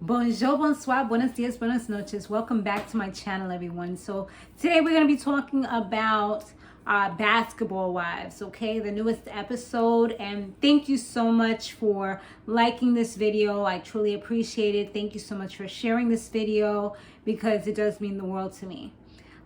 Bonjour, bonsoir, buenos dias, buenas noches. Welcome back to my channel, everyone. So today we're going to be talking about Basketball Wives, okay? The newest episode. And thank you so much for liking this video. I truly appreciate it. Thank you so much for sharing this video because it does mean the world to me.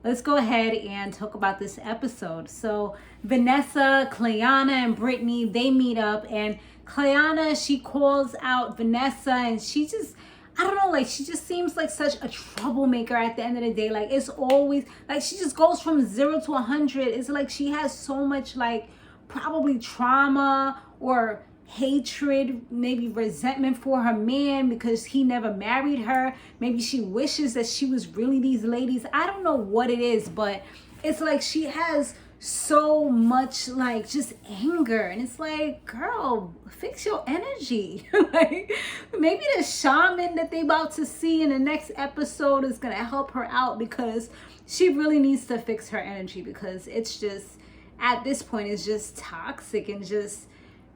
Let's go ahead and talk about this episode. So Vanessa, Clayanna, and Brittany, they meet up, and Clayanna, she calls out Vanessa, and she just, I don't know, like, she just seems like such a troublemaker at the end of the day. Like, it's always, like, she just goes from 0 to 100. It's like she has so much, like, probably trauma or hatred, maybe resentment for her man because he never married her. Maybe she wishes that she was really these ladies. I don't know what it is, but it's like she has so much, like, just anger, and it's like, girl, fix your energy. Like, maybe the shaman that they about to see in the next episode is gonna help her out, because she really needs to fix her energy, because it's just, at this point, it's just toxic, and just,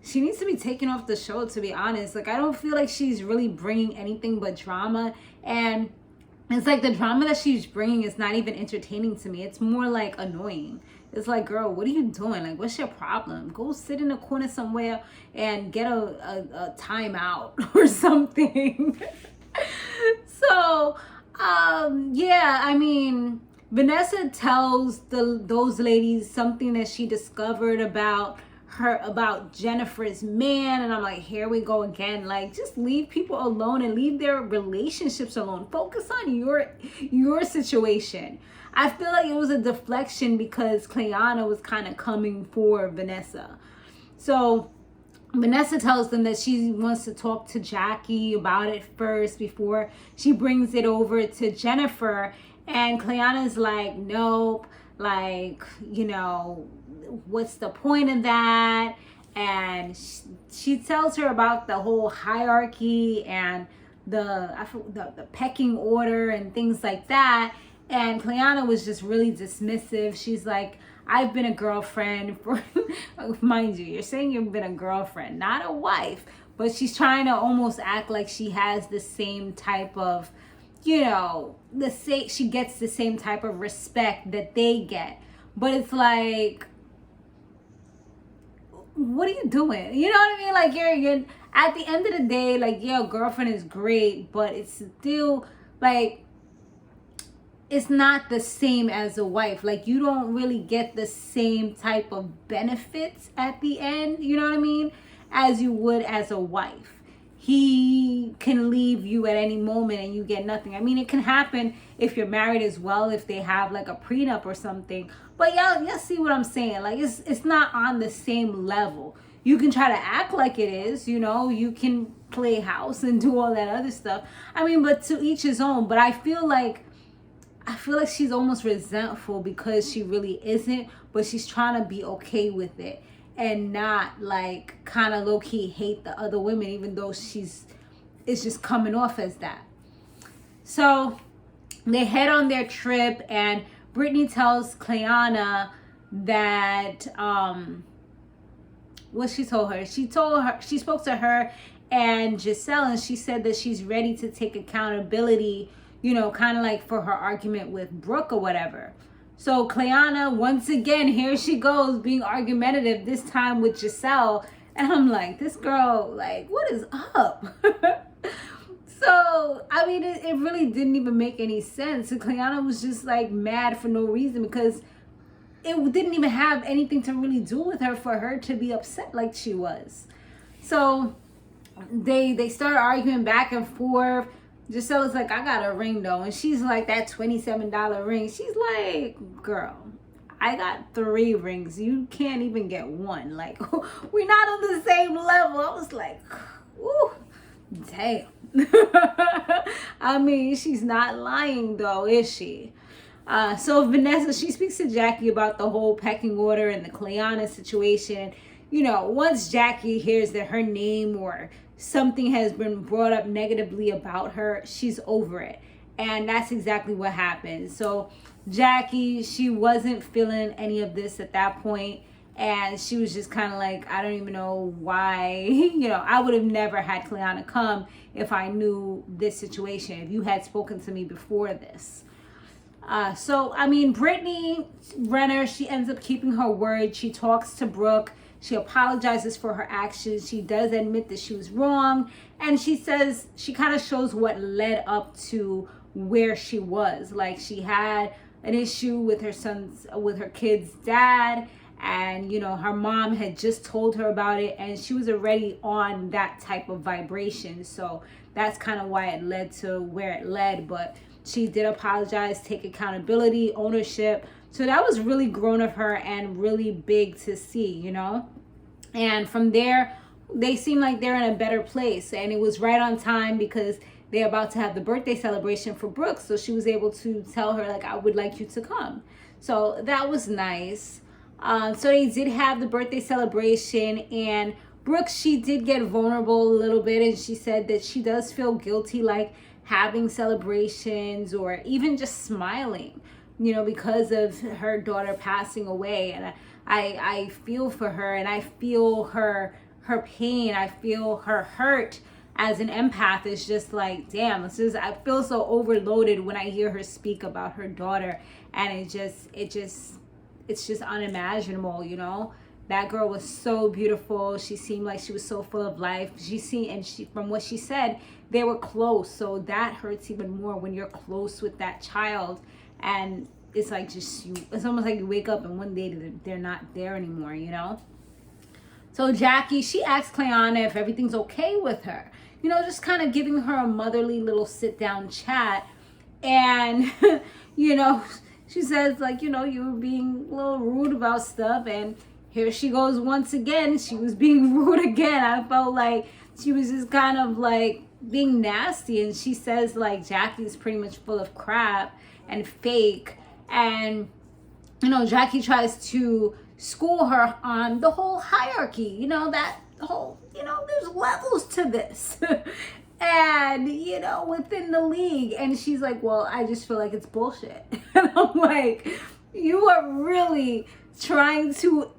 she needs to be taken off the show, to be honest. Like, I don't feel like she's really bringing anything but drama, and it's like the drama that she's bringing is not even entertaining to me. It's more like annoying. It's like, girl, what are you doing? Like, what's your problem? Go sit in a corner somewhere and get a timeout or something. So, yeah, I mean, Vanessa tells those ladies something that she discovered about Jennifer's man, and I'm like, here we go again. Like, just leave people alone and leave their relationships alone. Focus on your situation. I feel like it was a deflection because Clayanna was kind of coming for Vanessa. So Vanessa tells them that she wants to talk to Jackie about it first before she brings it over to Jennifer, and Clayanna's like, nope, like, you know, what's the point of that? And she tells her about the whole hierarchy and the pecking order and things like that. And Clayanna was just really dismissive. She's like, I've been a girlfriend for, mind you, you're saying you've been a girlfriend, not a wife, but she's trying to almost act like she has the same type of, you know, she gets the same type of respect that they get. But it's like, what are you doing? You know what I mean? Like, you're at the end of the day, like, yeah, girlfriend is great, but it's still like, it's not the same as a wife. Like, you don't really get the same type of benefits at the end, you know what I mean, as you would as a wife. He can leave you at any moment and you get nothing. I mean, it can happen if you're married as well, if they have like a prenup or something. But y'all see what I'm saying? Like, it's not on the same level. You can try to act like it is, you know, you can play house and do all that other stuff. I mean, but to each his own. But I feel like she's almost resentful because she really isn't, but she's trying to be okay with it and not like kind of low-key hate the other women, even though it's just coming off as that. So they head on their trip, and Brittany tells Clayanna that what she told her. She spoke to her and Giselle, and she said that she's ready to take accountability, you know, kind of like for her argument with Brooke or whatever. So Clayanna, once again, here she goes being argumentative, this time with Giselle. And I'm like, this girl, like, what is up? So, I mean, it really didn't even make any sense. And Clayanna was just like mad for no reason, because it didn't even have anything to really do with her for her to be upset like she was. So they started arguing back and forth. Giselle's like, I got a ring though. And she's like, that $27 ring. She's like, girl, I got 3 rings. You can't even get one. Like, we're not on the same level. I was like, ooh, damn. I mean, she's not lying though, is she? So Vanessa, she speaks to Jackie about the whole pecking order and the Clayanna situation. You know, once Jackie hears that her name or something has been brought up negatively about her, she's over it. And that's exactly what happened. So Jackie, she wasn't feeling any of this at that point, and she was just kind of like, I don't even know why. You know, I would have never had Clayanna come if I knew this situation, if you had spoken to me before this. So, I mean, Brittany Renner, she ends up keeping her word. She talks to Brooke. She apologizes for her actions. She does admit that she was wrong. And she says, she kind of shows what led up to where she was. Like, she had an issue with her kid's dad. And, you know, her mom had just told her about it. And she was already on that type of vibration. So that's kind of why it led to where it led. But she did apologize, take accountability, ownership. So that was really grown of her and really big to see, you know. And from there, they seem like they're in a better place. And it was right on time because they're about to have the birthday celebration for Brooke. So she was able to tell her, like, I would like you to come. So that was nice. So they did have the birthday celebration. And Brooke, she did get vulnerable a little bit. And she said that she does feel guilty, like, having celebrations or even just smiling, you know, because of her daughter passing away. And I feel for her, and I feel her pain. I feel her hurt. As an empath, it's just like, damn, I feel so overloaded when I hear her speak about her daughter, and it's just unimaginable, you know. That girl was so beautiful. She seemed like she was so full of life. From what she said, they were close. So that hurts even more when you're close with that child. And it's like it's almost like you wake up and one day they're not there anymore, you know? So Jackie, she asked Clayanna if everything's okay with her. You know, just kind of giving her a motherly little sit down chat. And, you know, she says, like, you know, you were being a little rude about stuff, and here she goes once again. She was being rude again. I felt like she was just kind of like being nasty. And she says, like, Jackie's pretty much full of crap and fake. And, you know, Jackie tries to school her on the whole hierarchy. You know, that whole, you know, there's levels to this. And, you know, within the league. And she's like, well, I just feel like it's bullshit. And I'm like, you are really trying to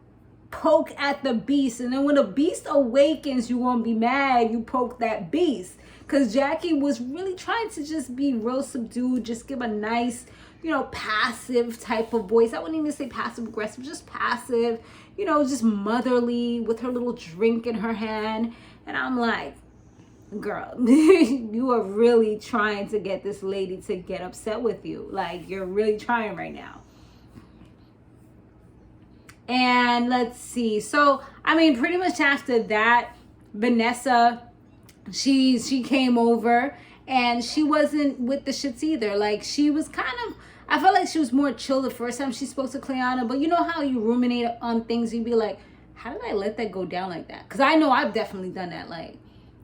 poke at the beast, and then when the beast awakens, you won't be mad you poke that beast. Because Jackie was really trying to just be real subdued, just give a nice, you know, passive type of voice. I wouldn't even say passive aggressive, just passive, you know, just motherly with her little drink in her hand. And I'm like, girl, you are really trying to get this lady to get upset with you. Like, you're really trying right now. And let's see. So, I mean, pretty much after that, Vanessa, she came over, and she wasn't with the shits either. Like, she was kind of, I felt like she was more chill the first time she spoke to Clayanna. But you know how you ruminate on things, you'd be like, how did I let that go down like that? Because I know I've definitely done that. Like,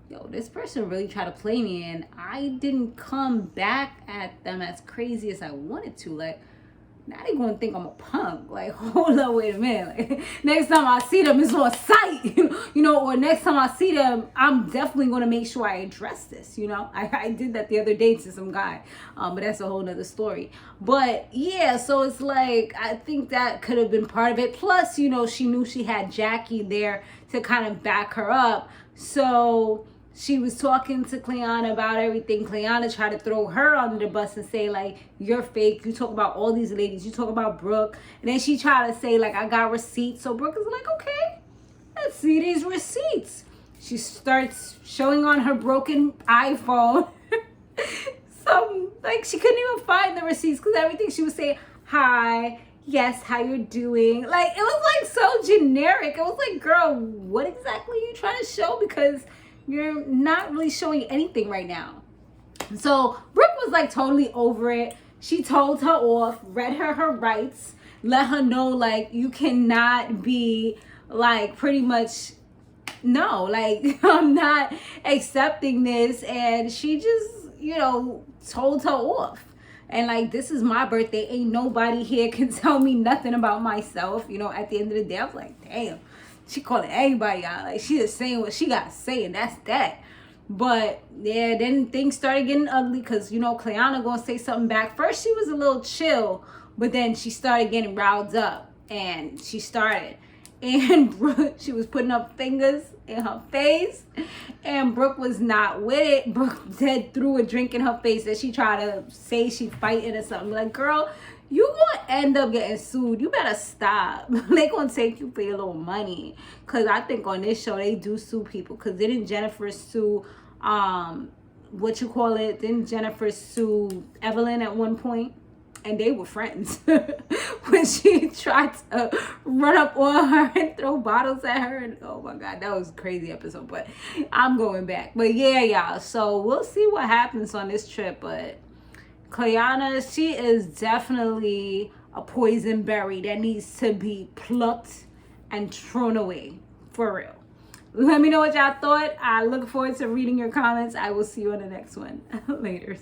yo, this person really tried to play me, and I didn't come back at them as crazy as I wanted to. Like, now they gonna think I'm a punk. Like, hold up, wait a minute. Like, next time I see them, it's on sight. You know, or next time I see them, I'm definitely gonna make sure I address this, you know. I did that the other day to some guy. But that's a whole nother story. But yeah, so it's like, I think that could have been part of it. Plus, you know, she knew she had Jackie there to kind of back her up. So she was talking to Clayanna about everything. Clayanna tried to throw her under the bus and say, like, you're fake. You talk about all these ladies. You talk about Brooke. And then she tried to say, like, I got receipts. So Brooke is like, okay, let's see these receipts. She starts showing on her broken iPhone. Like, she couldn't even find the receipts because everything she was saying, hi, yes, how you doing? Like, it was, like, so generic. It was like, girl, what exactly are you trying to show? Because you're not really showing anything right now. So Brooke was like totally over it. She told her off, read her rights, let her know, like, you cannot be, like, pretty much, no, like, I'm not accepting this. And she just, you know, told her off. And, like, this is my birthday. Ain't nobody here can tell me nothing about myself. You know, at the end of the day, I was like, damn. She calling everybody out. Like, she just saying what she got to say, and that's that. But, yeah, then things started getting ugly because, you know, Clayanna going to say something back. First, she was a little chill, but then she started getting riled up, and she started. and Brooke, she was putting up fingers in her face, and Brooke was not with it. Brooke dead threw a drink in her face and she tried to say she fighting or something. Like, girl, you gonna end up getting sued. You better stop. They gonna take you for your little money. Cause I think on this show they do sue people. Cause didn't Jennifer sue didn't Jennifer sue Evelyn at one point? And they were friends. When she tried to run up on her and throw bottles at her. And oh my God, that was a crazy episode. But I'm going back. But yeah, y'all. So we'll see what happens on this trip. But Clayanna, she is definitely a poison berry that needs to be plucked and thrown away. For real. Let me know what y'all thought. I look forward to reading your comments. I will see you on the next one. Laters.